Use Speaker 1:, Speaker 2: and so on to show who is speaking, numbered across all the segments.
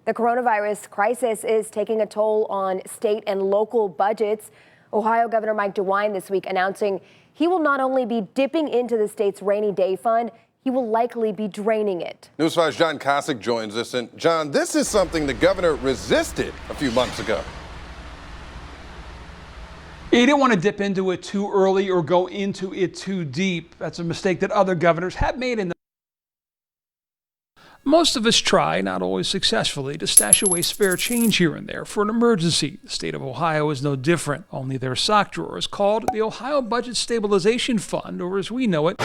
Speaker 1: The coronavirus crisis is taking a toll on state and local budgets. Ohio Governor Mike DeWine this week announcing he will not only be dipping into the state's rainy day fund, he will likely be draining it.
Speaker 2: News 5's John Kosick joins us. And John, this is something the governor resisted a few months ago.
Speaker 3: He didn't want to dip into it too early or go into it too deep. That's a mistake that other governors have made in the Most of us try, not always successfully, to stash away spare change here and there for an emergency. The state of Ohio is no different, only their sock drawer is called the Ohio Budget Stabilization Fund, or as we know it,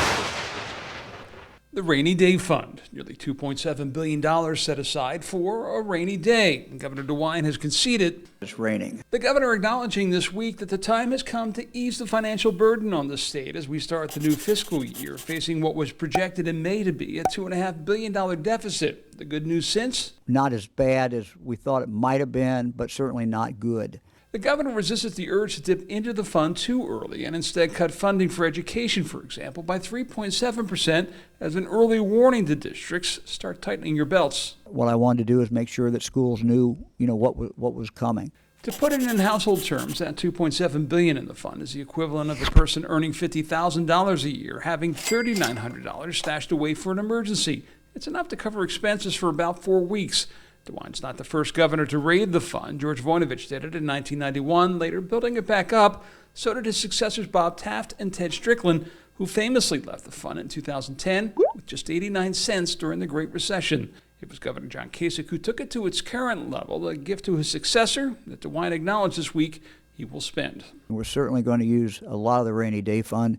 Speaker 3: the Rainy Day Fund. Nearly $2.7 billion set aside for a rainy day. And Governor DeWine has conceded
Speaker 4: it's raining.
Speaker 3: The governor acknowledging this week that the time has come to ease the financial burden on the state as we start the new fiscal year, facing what was projected in May to be a $2.5 billion deficit. The good news since?
Speaker 4: Not as bad as we thought it might have been, but certainly not good.
Speaker 3: The governor resisted the urge to dip into the fund too early and instead cut funding for education, for example, by 3.7% as an early warning to districts. Start tightening your belts.
Speaker 4: What I wanted to do is make sure that schools knew, what was coming.
Speaker 3: To put it in household terms, that $2.7 billion in the fund is the equivalent of a person earning $50,000 a year having $3,900 stashed away for an emergency. It's enough to cover expenses for about 4 weeks. DeWine's not the first governor to raid the fund. George Voinovich did it in 1991, later building it back up. So did his successors Bob Taft and Ted Strickland, who famously left the fund in 2010 with just 89 cents during the Great Recession. It was Governor John Kasich who took it to its current level, a gift to his successor that DeWine acknowledged this week he will spend.
Speaker 4: We're certainly going to use a lot of the rainy day fund,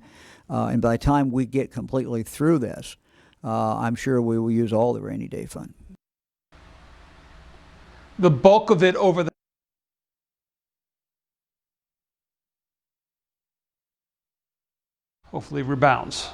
Speaker 4: and by the time we get completely through this, I'm sure we will use all the rainy day fund.
Speaker 3: The bulk of it over the hopefully rebounds.